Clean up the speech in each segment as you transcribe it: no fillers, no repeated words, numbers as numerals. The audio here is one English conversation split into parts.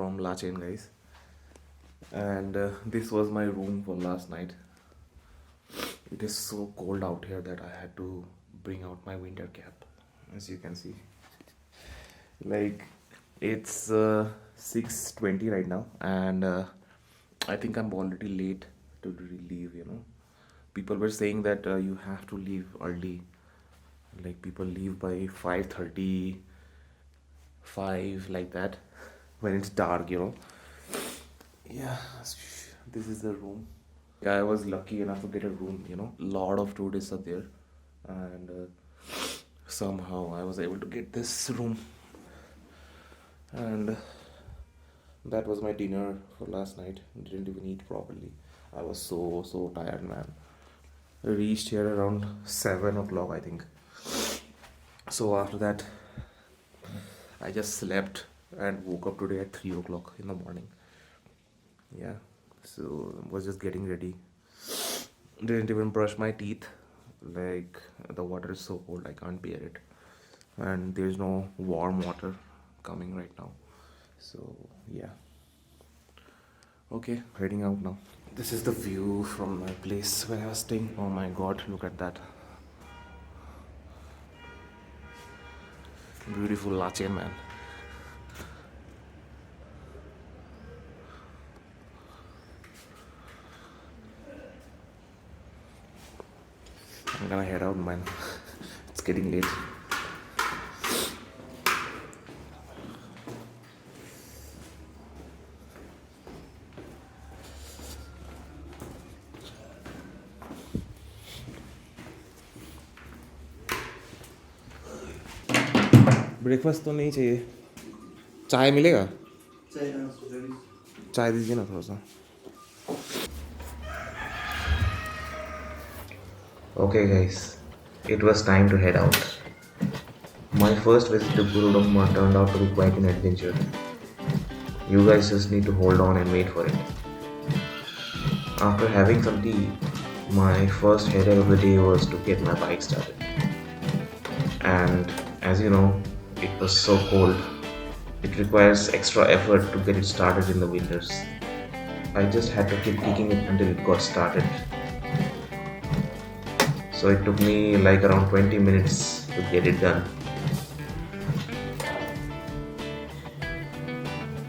from Lachen, guys. And this was my room for last night. It is so cold out here that I had to bring out my winter cap, as you can see. Like, it's 6:20 right now, and I think I'm already late to leave, you know. People were saying that you have to leave early. Like, people leave by 5:30, 5, like that, when it's dark, you know. Yeah, this is the room. Yeah, I was lucky enough to get a room, you know. A lot of tourists are there, and somehow I was able to get this room. And that was my dinner for last night. Didn't even eat properly. I was so tired, man. I reached here around 7 o'clock, I think. So after that, I just slept and woke up today at 3 o'clock in the morning. Yeah, so I was just getting ready. Didn't even brush my teeth. Like, the water is so cold, I can't bear it. And there's no warm water coming right now. So yeah. Okay, heading out now. This is the view from my place where I was staying. Oh my god, look at that. Beautiful Lachen, man. I'm gonna head out, man. It's getting late. Breakfast तो नहीं चाहिए. चाय मिलेगा? चाय दीजिए ना थोड़ा सा. Okay guys, it was time to head out. My first visit to Gurudongmar turned out to be quite an adventure. You guys just need to hold on and wait for it. After having some tea, my first headache of the day was to get my bike started. And as you know, it was so cold. It requires extra effort to get it started in the winters. I just had to keep kicking it until it got started. So it took me like around 20 minutes to get it done.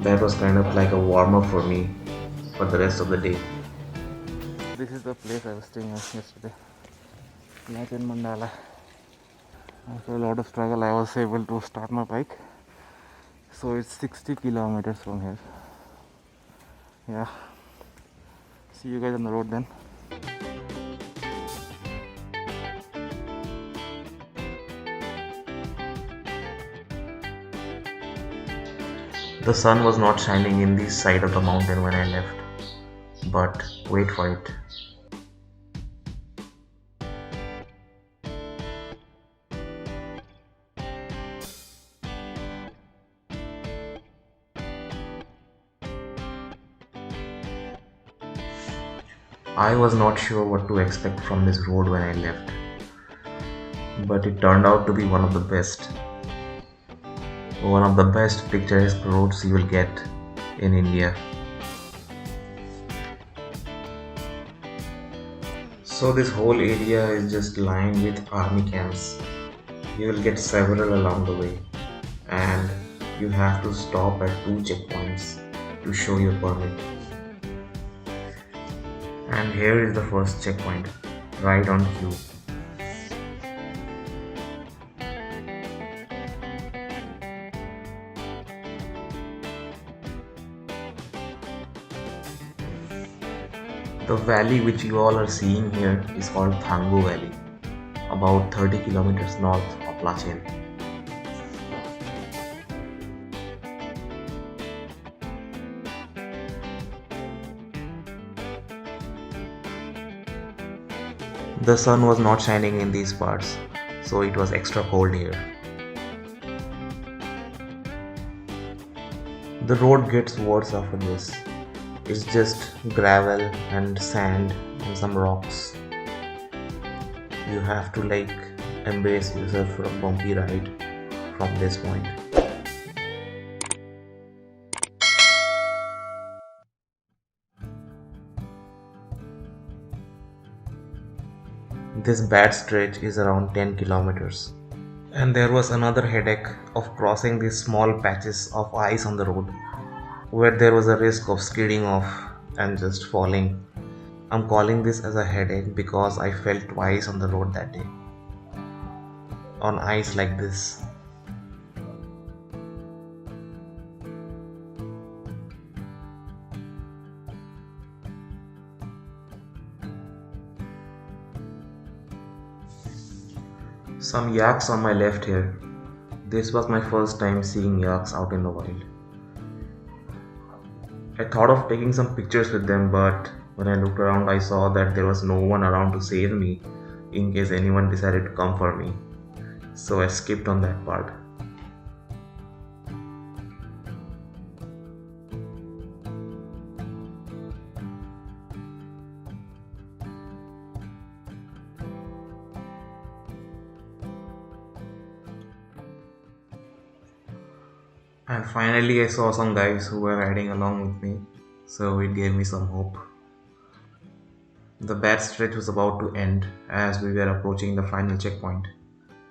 That was kind of like a warm-up for me for the rest of the day. This is the place I was staying at yesterday. Lachen, Mandala. After a lot of struggle, I was able to start my bike. So it's 60 kilometers from here. Yeah. See you guys on the road then. The sun was not shining in this side of the mountain when I left. But wait for it. I was not sure what to expect from this road when I left, but it turned out to be one of the best picturesque roads you will get in India. So this whole area is just lined with army camps. You will get several along the way, and you have to stop at 2 checkpoints to show your permit. And here is the first checkpoint, right on cue. The valley which you all are seeing here is called Thangu Valley, about 30 kilometers north of Lachen. The sun was not shining in these parts, so it was extra cold here. The road gets worse after this. It's just gravel and sand and some rocks. You have to like embrace yourself for a bumpy ride from this point. This bad stretch is around 10 kilometers. And there was another headache of crossing these small patches of ice on the road where there was a risk of skidding off and just falling. I'm calling this as a headache because I fell twice on the road that day on ice like this. Some yaks on my left here. This was my first time seeing yaks out in the wild. I thought of taking some pictures with them, but when I looked around, I saw that there was no one around to save me in case anyone decided to come for me. So I skipped on that part. And finally, I saw some guys who were riding along with me, so it gave me some hope. The bad stretch was about to end as we were approaching the final checkpoint.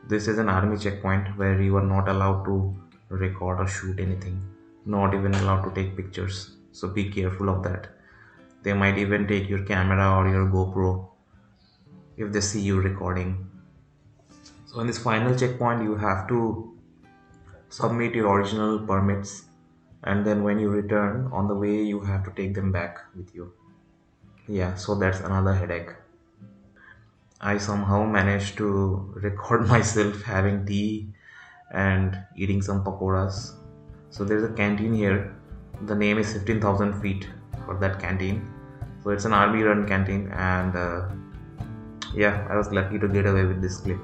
This is an army checkpoint where you are not allowed to record or shoot anything, not even allowed to take pictures, so be careful of that. They might even take your camera or your GoPro if they see you recording. So, in this final checkpoint, you have to submit your original permits, and then when you return on the way, you have to take them back with you. Yeah, so that's another headache. I somehow managed to record myself having tea and eating some pakoras. So there's a canteen here. The name is 15,000 feet for that canteen. So it's an army run canteen, and yeah, I was lucky to get away with this clip.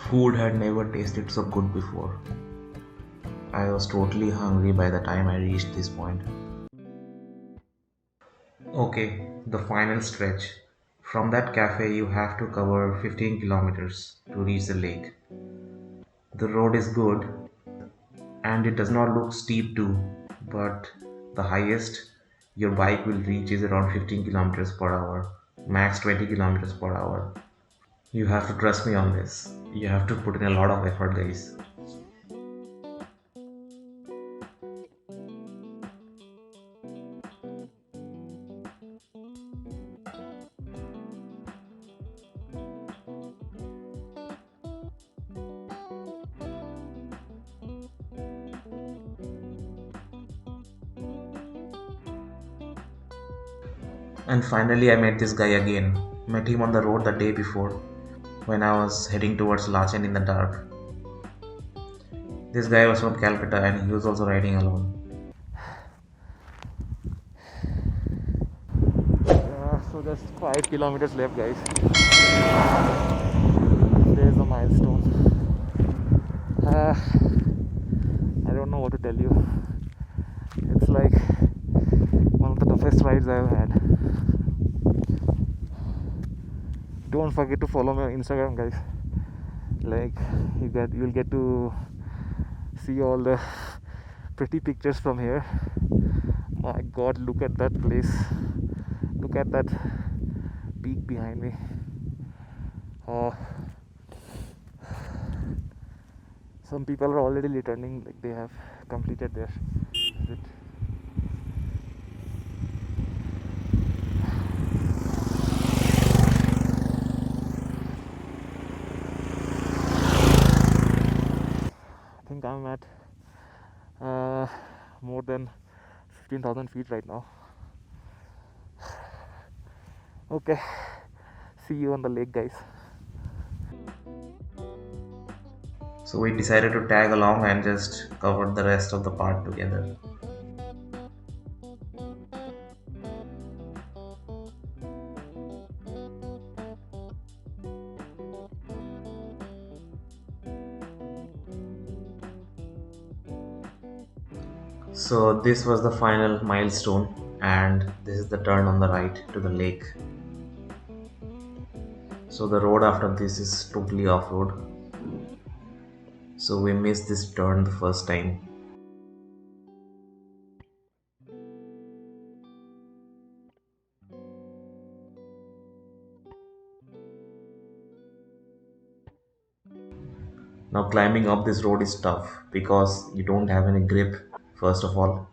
Food had never tasted so good before. I was totally hungry by the time I reached this point. Okay, the final stretch. From that cafe, you have to cover 15 kilometers to reach the lake. The road is good and it does not look steep too, but the highest your bike will reach is around 15 kilometers per hour, max 20 kilometers per hour. You have to trust me on this. You have to put in a lot of effort, guys. And finally, I met this guy again. Met him on the road the day before when I was heading towards Lachen in the dark. This guy was from Calcutta and he was also riding alone. So just 5 kilometers left, guys. There's a milestone. I don't know what to tell you. It's like one of the toughest rides I've had. Don't forget to follow me on Instagram, guys. Like you'll get to see all the pretty pictures from here. My god, look at that place. Look at that peak behind me. Some people are already returning, like they have completed their visit. I think I'm at more than 15,000 feet right now. Okay, see you on the lake, guys. So we decided to tag along and just cover the rest of the part together. So this was the final milestone, and this is the turn on the right to the lake. So the road after this is totally off-road. So we missed this turn the first time. Now climbing up this road is tough because you don't have any grip, first of all.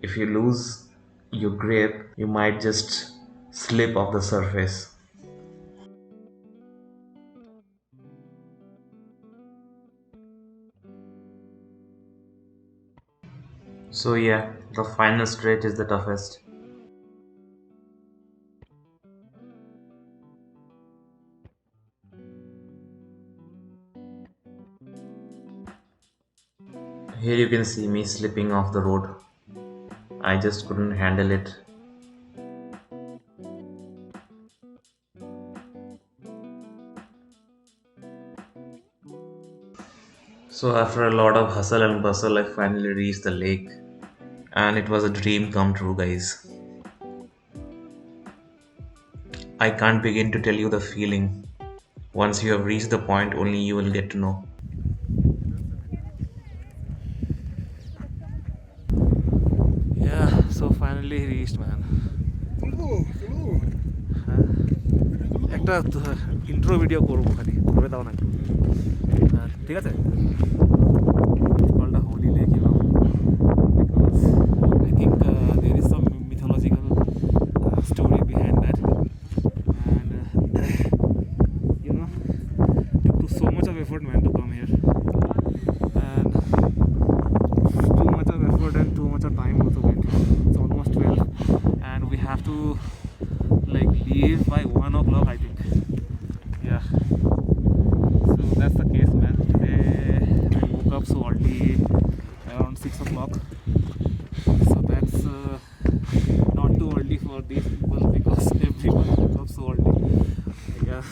If you lose your grip, you might just slip off the surface. So yeah, the final stretch is the toughest. Here you can see me slipping off the road. I just couldn't handle it. So after a lot of hustle and bustle, I finally reached the lake. And it was a dream come true, guys. I can't begin to tell you the feeling. Once you have reached the point, only you will get to know. Yeah, so finally reached, man. একটা intro video করবো খালি করে দাও না ঠিক আছে কলটা হোলি লেক you know because I think there is some mythological story behind that and you know took so much of effort man to come here and too much of effort and too much of time also went. It's almost 12 and we have to like leave by 1 o'clock I think. Yeah, so that's the case, man. Today I woke up so early around 6 o'clock, so that's not too early for these people because everyone woke up so early. Yeah,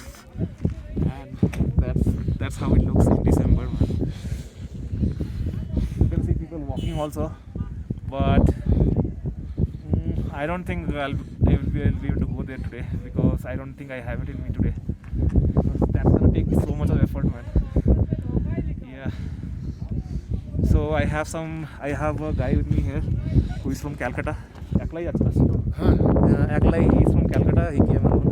and that's how it looks in December, man. You can see people walking also, but I don't think I'll be able to go there today because I don't think I have it in me today. Because that's gonna take so much of effort, man. Yeah. So I have a guy with me here who is from Calcutta. Aklai, Aklai is from Calcutta. He came alone,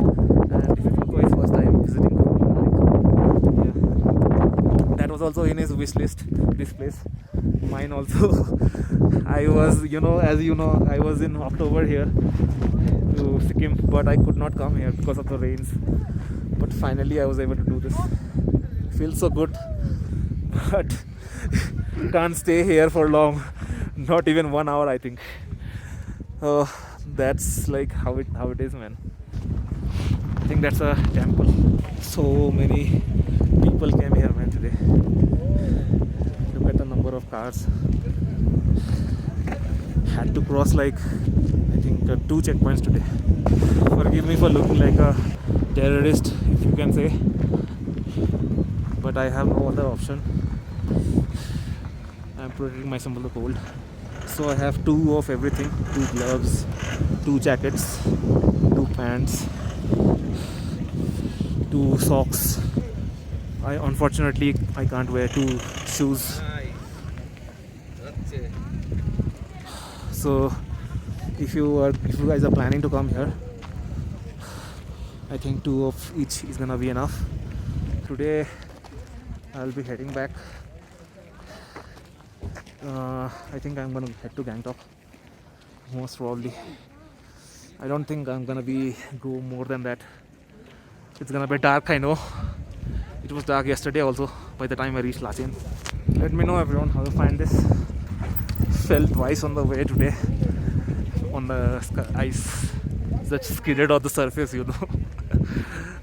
and this is also his first time visiting Gurudongmar Lake. Yeah. That was also in his wish list. This place. Mine also. I was, as you know, I was in October here to Sikkim, but I could not come here because of the rains. But finally I was able to do this. Feels so good, but can't stay here for long. Not even 1 hour, I think. That's like how it is, man. I think that's a temple. So many people came here, man, today. Look at the number of cars. Had to cross like I think 2 checkpoints today. Forgive me for looking like a terrorist, if you can say, but I have no other option. I'm protecting myself from the cold, so I have 2 of everything: 2 gloves, 2 jackets, 2 pants, 2 socks. Unfortunately I can't wear 2 shoes. So if you guys are planning to come here, I think 2 of each is gonna be enough. Today I'll be heading back. I think I'm gonna head to Gangtok most probably. I don't think I'm gonna go more than that. It's gonna be dark, I know. It was dark yesterday also by the time I reached Lachen. Let me know, everyone, how you find this. Fell twice on the way today on the ice that skidded on the surface,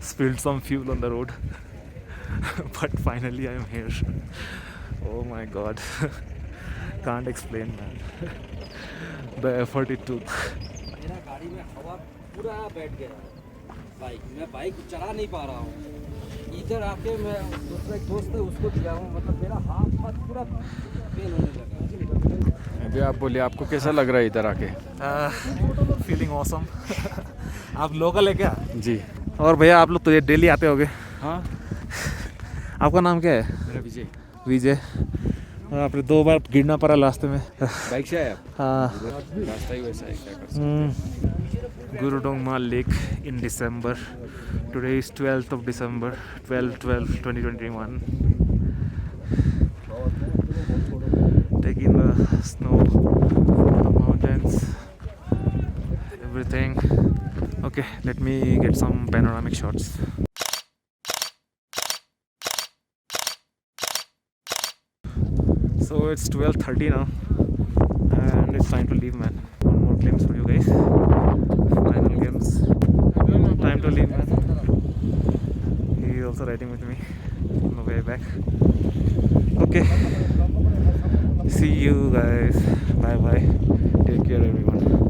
spilled some fuel on the road. But finally I am here. Oh my god. Can't explain, man. The effort it took. मेरा गाड़ी में हवा पूरा बैठ गया bike मैं bike चला नहीं पा रहा हूँ इधर आके मैं दूसरा एक दोस्त है उसको दिया हूँ मतलब मेरा हाथ पूरा पेन होने लगा अभी आप बोलिए आपको कैसा लग रहा है इधर आके? Feeling awesome. आप लोकल है क्या? जी. और भैया आप लोग तो डेली आते होगे? हाँ. आपका नाम क्या है? मेरा विजय. विजय. आपने 2 बार गिरना पड़ा रास्ते में. बाइक से आए आप? हाँ. रास्ता ही वैसा है, क्या कर सकते हैं. Gurudongmar Lake in December. Today is 12th of December, 12/12/2021. taking the snow, the mountains, everything. Okay, let me get some panoramic shots. So it's 12:30 now, and it's time to leave, man. One more glimpse for you guys. Final glimpse. Time to leave, man. He is also riding with me on the way back. Okay. See you guys. Bye bye. Take care, everyone.